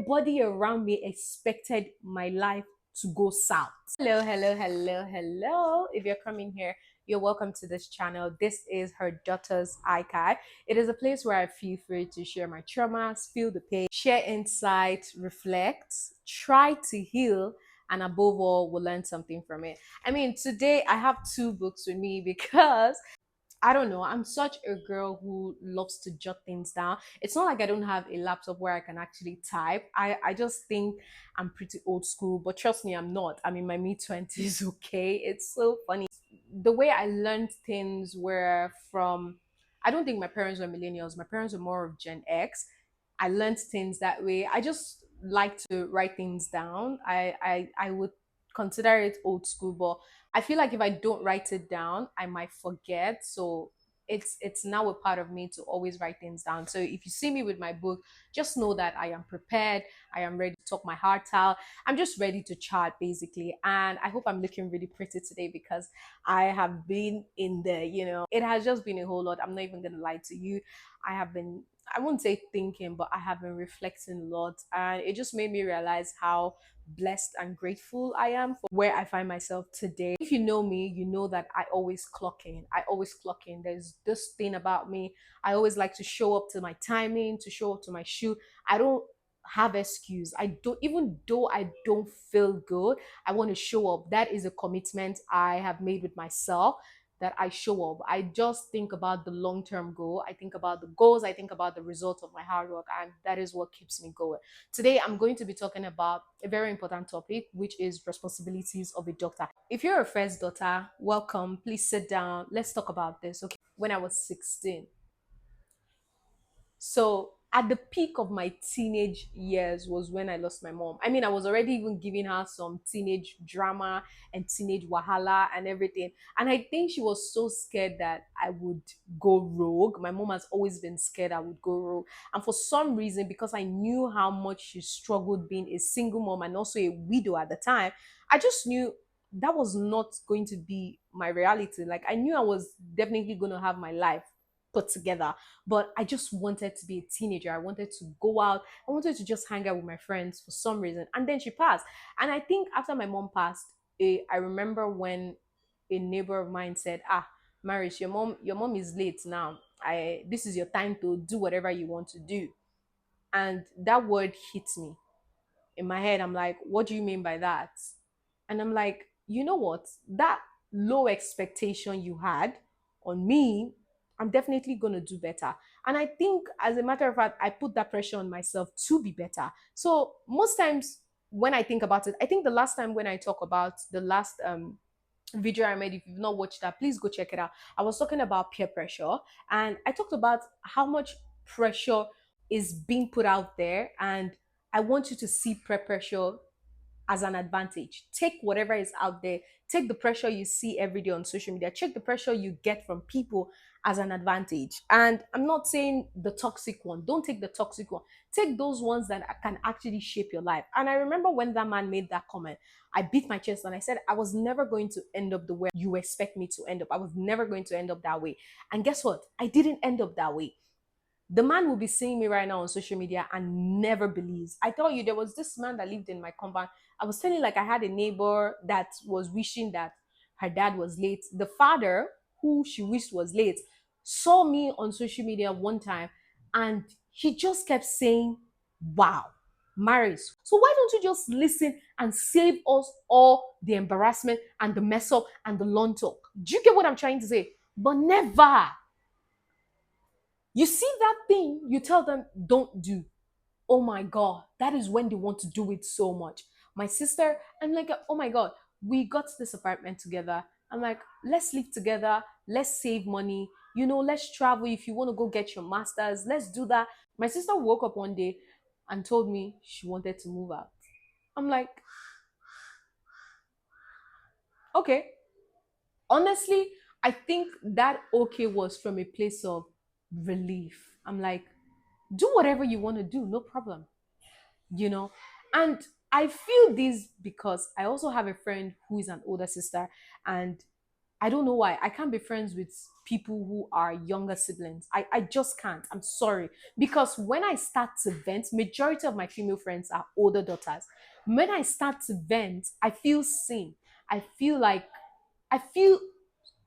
Everybody around me expected my life to go south. Hello, hello, hello, hello. If you're coming here, you're welcome to this channel. This is Her Daughter's Archive. It is a place where I feel free to share my traumas, feel the pain, share insight, reflect, try to heal, and above all, we'll learn something from it. I mean, today I have two books with me because I don't know. I'm such a girl who loves to jot things down. It's not like I don't have a laptop where I can actually type. I just think I'm pretty old school, but trust me, I'm not. I'm in my mid 20s, okay? It's so funny. The way I learned things were from, I don't think my parents were millennials. My parents were more of Gen X. I learned things that way. I just like to write things down. I would consider it old school, but I feel like if I don't write it down, I might forget. So it's now a part of me to always write things down. So if you see me with my book, just know that I am prepared. I am ready to talk my heart out. I'm just ready to chat basically. And I hope I'm looking really pretty today because I have been in the, it has just been a whole lot. I'm not even gonna lie to you. I have been, I won't say thinking, but I have been reflecting a lot. And it just made me realize how blessed and grateful I am for where I find myself today. If you know me, you know that I always clock in. I always clock in. There's this thing about me. I always like to show up to my timing, to show up to my shoot. I don't have excuse. I don't, even though I don't feel good, I want to show up. That is a commitment I have made with myself, that I show up. I just think about the long term goal. I think about the goals. I think about the result of my hard work. And that is what keeps me going. Today, I'm going to be talking about a very important topic, which is responsibilities of a doctor. If you're a first daughter, welcome. Please sit down. Let's talk about this. Okay. When I was 16, so at the peak of my teenage years was when I lost my mom. I mean, I was already even giving her some teenage drama and teenage wahala and everything. And I think she was so scared that I would go rogue. My mom has always been scared I would go rogue. And for some reason, because I knew how much she struggled being a single mom and also a widow at the time, I just knew that was not going to be my reality. Like I knew I was definitely going to have my life put together, but I just wanted to be a teenager. I wanted to go out. I wanted to just hang out with my friends for some reason. And then she passed. And I think after my mom passed, I remember when a neighbor of mine said, "Ah, Maris, your mom is late now. This is your time to do whatever you want to do." And that word hit me in my head. I'm like, "What do you mean by that?" And I'm like, you know what? That low expectation you had on me, I'm definitely going to do better. And I think, as a matter of fact, I put that pressure on myself to be better. So, most times when I think about it, I think the last time when I talk about the last video I made, if you've not watched that, please go check it out. I was talking about peer pressure and I talked about how much pressure is being put out there. And I want you to see peer pressure as an advantage. Take whatever is out there, take the pressure you see every day on social media, check the pressure you get from people as an advantage. And I'm not saying the toxic one, don't take the toxic one, take those ones that can actually shape your life. And I remember when that man made that comment, I beat my chest and I said, I was never going to end up the way you expect me to end up. I was never going to end up that way. And guess what? I didn't end up that way. The man will be seeing me right now on social media and never believes. I tell you, there was this man that lived in my compound. I was telling, like, I had a neighbor that was wishing that her dad was late. The father, who she wished was late, saw me on social media one time and he just kept saying, "Wow, Maris, so why don't you just listen and save us all the embarrassment and the mess up and the long talk?" Do you get what I'm trying to say? But never. You see that thing you tell them don't do. Oh my God, that is when they want to do it so much. My sister, I'm like, oh my God, we got this apartment together. I'm like, let's live together, let's save money, let's travel. If you want to go get your master's, let's do that. My sister woke up one day and told me she wanted to move out. I'm like, okay. Honestly, I think that okay was from a place of relief. I'm like, do whatever you want to do, no problem, you know. And I feel this because I also have a friend who is an older sister, and I don't know why. I can't be friends with people who are younger siblings. I just can't. I'm sorry. Because when I start to vent, majority of my female friends are older daughters. When I start to vent, I feel seen. I feel like I feel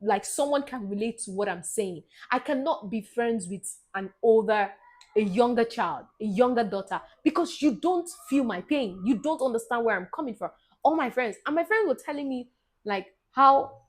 like someone can relate to what I'm saying. I cannot be friends with a younger child, a younger daughter, because you don't feel my pain. You don't understand where I'm coming from. All my friends, and my friends were telling me like how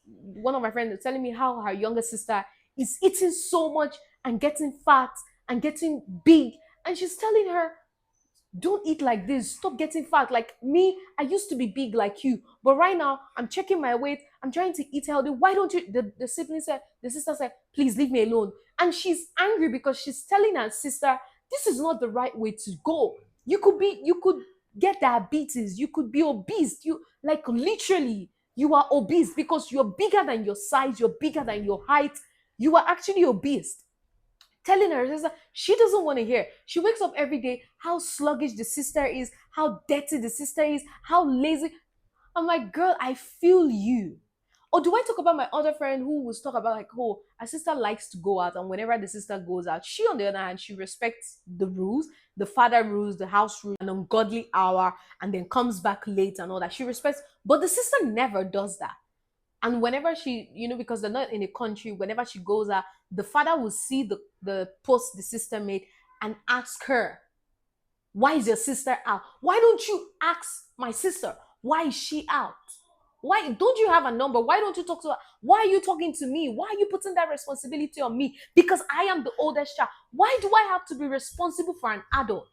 one of my friends was telling me how her younger sister is eating so much and getting fat and getting big. And she's telling her, don't eat like this. Stop getting fat. Like me, I used to be big like you, but right now I'm checking my weight. I'm trying to eat healthy. Why don't you? The sibling said, the sister said, please leave me alone. And she's angry because she's telling her sister, this is not the right way to go. You could get diabetes. You could be obese. You like literally, you are obese because you're bigger than your size. You're bigger than your height. You are actually obese, telling her sister she doesn't want to hear. She wakes up every day, how sluggish the sister is, how dirty the sister is, how lazy. I'm like, girl, I feel you. Or do I talk about my other friend who was talk about like, oh, her sister likes to go out, and whenever the sister goes out, she on the other hand, she respects the rules, the father rules, the house rules, an ungodly hour, and then comes back late and all that. She respects, but the sister never does that. And whenever she, because they're not in a country, whenever she goes out, the father will see the post the sister made and ask her, why is your sister out? Why don't you ask my sister? Why is she out? Why don't you have a number? Why don't you talk to her? Why are you talking to me? Why are you putting that responsibility on me? Because I am the oldest child. Why do I have to be responsible for an adult?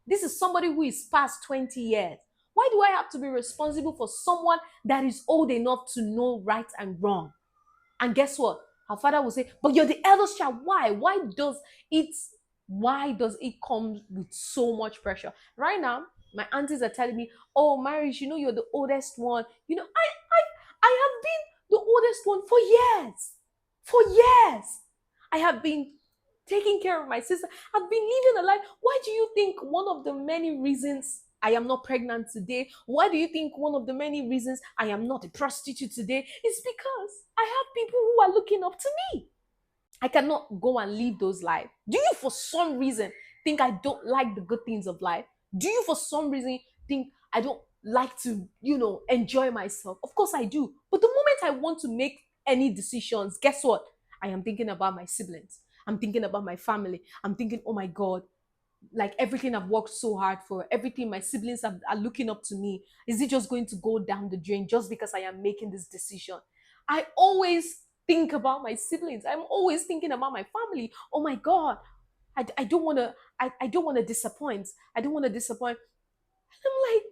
This is somebody who is past 20 years. Why do I have to be responsible for someone that is old enough to know right and wrong? And guess what? Her father will say, but you're the eldest child. Why? It why does it come with so much pressure? Right now, my aunties are telling me, oh, Marish, you're the oldest one. I have been the oldest one for years. For years. I have been taking care of my sister. I've been living a life. Why do you think one of the many reasons I am not pregnant today? Why do you think one of the many reasons I am not a prostitute today is because I have people who are looking up to me? I cannot go and live those lives. Do you, for some reason, think I don't like the good things of life? Do you, for some reason, think I don't like to, enjoy myself? Of course I do. But the moment I want to make any decisions, guess what? I am thinking about my siblings. I'm thinking about my family. I'm thinking, oh my God, like everything I've worked so hard for, everything my siblings are looking up to me, is it just going to go down the drain just because I am making this decision? I always think about my siblings. I'm always thinking about my family. Oh my God, I don't want to. I don't want to disappoint. I don't want to disappoint. And I'm like,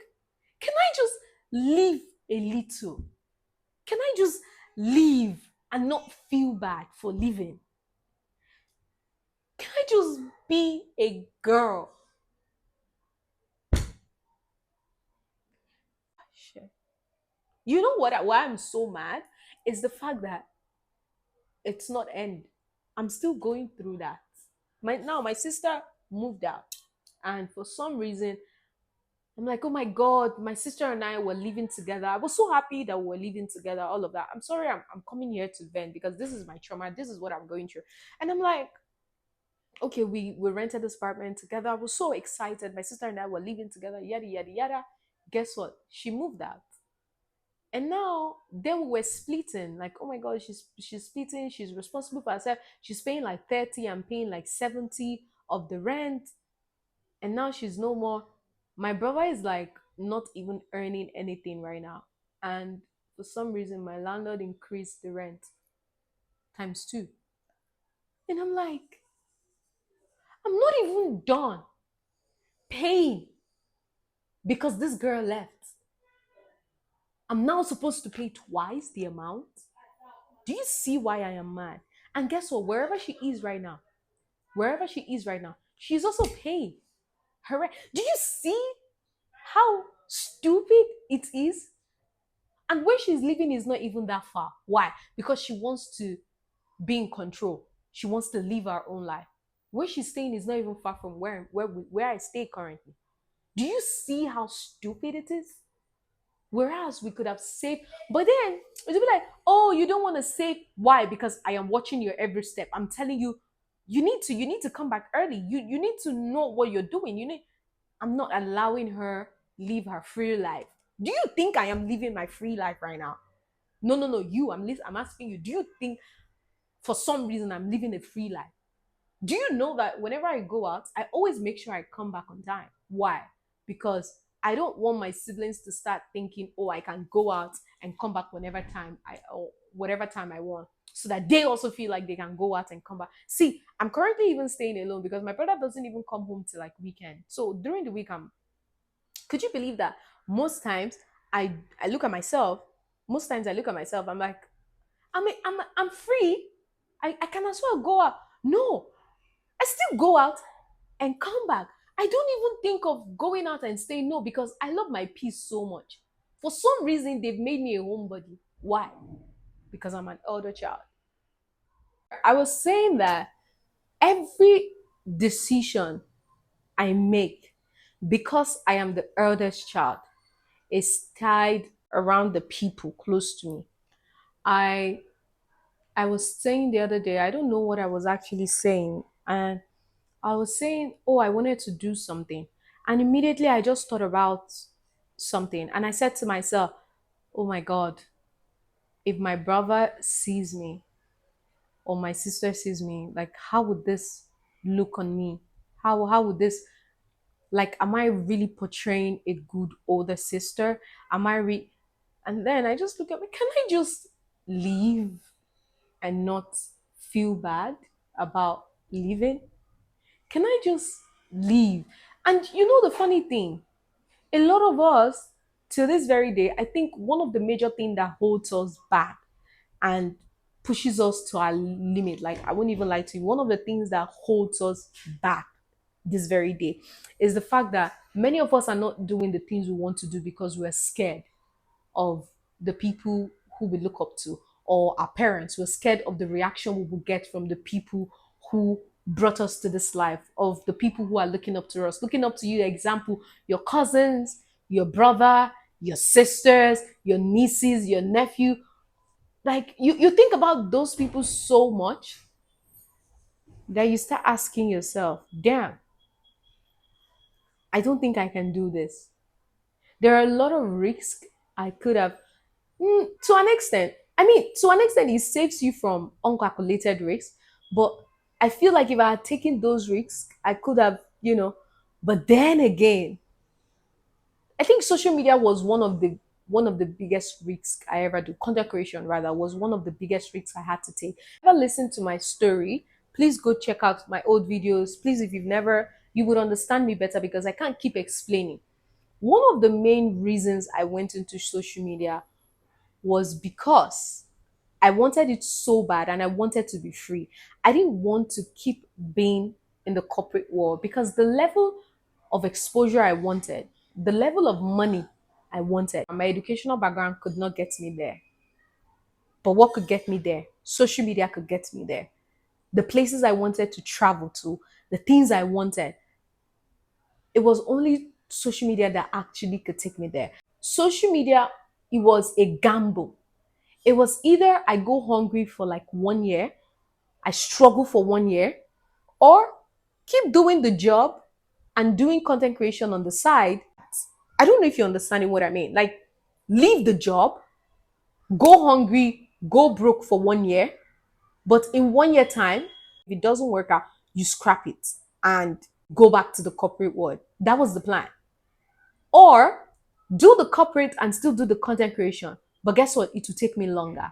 can I just live a little? Can I just live and not feel bad for living? Can I just be a girl? Shit. You know what? Why I'm so mad is the fact that it's not end. I'm still going through that. My sister moved out, and for some reason, I'm like, oh my God, my sister and I were living together. I was so happy that we were living together, all of that. I'm sorry, I'm coming here to vent because this is my trauma. This is what I'm going through. And I'm like, okay, we rented this apartment together. I was so excited. My sister and I were living together, yada, yada, yada. Guess what? She moved out. And now then we were splitting. Like, oh my God, she's splitting. She's responsible for herself. She's paying like 30. I'm paying like 70 of the rent. And now she's no more. My brother is like not even earning anything right now. And for some reason, my landlord increased the rent times two. And I'm like, I'm not even done paying because this girl left. I'm now supposed to pay twice the amount. Do you see why I am mad? And guess what? Wherever she is right now, she's also paying her rent. Do you see how stupid it is? And where she's living is not even that far. Why? Because she wants to be in control. She wants to live her own life. Where she's staying is not even far from where I stay currently. Do you see how stupid it is? Whereas we could have saved, but then it would be like, oh, you don't want to save. Why? Because I am watching your every step. I'm telling you, you need to come back early. You need to know what you're doing. I'm not allowing her live her free life. Do you think I am living my free life right now? No, no, no. I'm asking you, do you think for some reason I'm living a free life? Do you know that whenever I go out, I always make sure I come back on time? Why? Because I don't want my siblings to start thinking, oh, I can go out and come back whenever time I or whatever time I want. So that they also feel like they can go out and come back. See, I'm currently even staying alone because my brother doesn't even come home till like weekend. So during the week, could you believe that most times I look at myself, most times I look at myself, I'm like, I'm free. I can as well go out. No, I still go out and come back. I don't even think of going out and staying. No, because I love my peace so much. For some reason, they've made me a homebody. Why? Because I'm an elder child. I was saying that every decision I make, because I am the eldest child, is tied around the people close to me. I I was saying the other day, I don't know what I was actually saying, and I was saying, oh, I wanted to do something. And immediately I just thought about something. And I said to myself, oh my God, if my brother sees me or my sister sees me, like, how would this look on me? How would this, like, am I really portraying a good older sister? Am I And then I just look at me, can I just leave and not feel bad about leaving? Can I just leave? And you know the funny thing, a lot of us to this very day, I think one of the major things that holds us back and pushes us to our limit, like I won't even lie to you, one of the things that holds us back this very day is the fact that many of us are not doing the things we want to do because we're scared of the people who we look up to or our parents. We're scared of the reaction we will get from the people who brought us to this life, of the people who are looking up to us, looking up to you, example, your cousins, your brother, your sisters, your nieces, your nephew. Like you think about those people so much that you start asking yourself, damn, I don't think I can do this. There are a lot of risks I could have. To an extent, I mean, to an extent, it saves you from uncalculated risks. But I feel like if I had taken those risks, I could have, But then again, I think social media was one of the biggest risks I ever do. Content creation, rather, was one of the biggest risks I had to take. If you ever listen to my story, please go check out my old videos. Please, if you've never, you would understand me better because I can't keep explaining. One of the main reasons I went into social media was because I wanted it so bad and I wanted to be free. I didn't want to keep being in the corporate world because the level of exposure I wanted, the level of money I wanted, my educational background could not get me there. But what could get me there? Social media could get me there. The places I wanted to travel to, the things I wanted, it was only social media that actually could take me there. Social media, it was a gamble. It was either I go hungry for like 1 year, I struggle for 1 year, or keep doing the job and doing content creation on the side. I don't know if you're understanding what I mean. Like, leave the job, go hungry, go broke for 1 year, but in 1 year time, if it doesn't work out, you scrap it and go back to the corporate world. That was the plan. Or do the corporate and still do the content creation. But guess what? It will take me longer.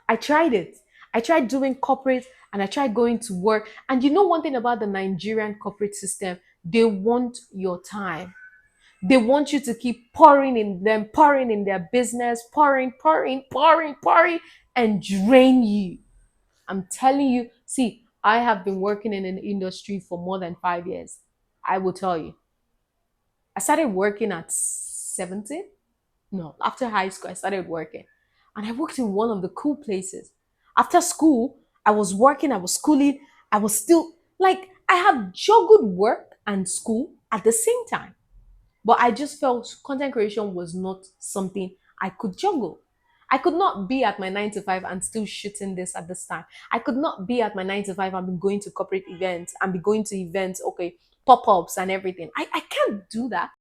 I tried it. I tried doing corporate and I tried going to work. And you know one thing about the Nigerian corporate system, they want your time. They want you to keep pouring in them, pouring in their business, pouring, pouring, pouring, pouring, and drain you. I'm telling you, see, I have been working in an industry for more than 5 years. I will tell you. I started working at 17. No, after high school, I started working. And I worked in one of the cool places. After school, I was working, I was schooling, I was still like, I have juggled work and school at the same time. But I just felt content creation was not something I could juggle. I could not be at my 9 to 5 and still shooting this at this time. I could not be at my 9 to 5 and be going to corporate events and be going to events, okay, pop ups and everything. I can't do that.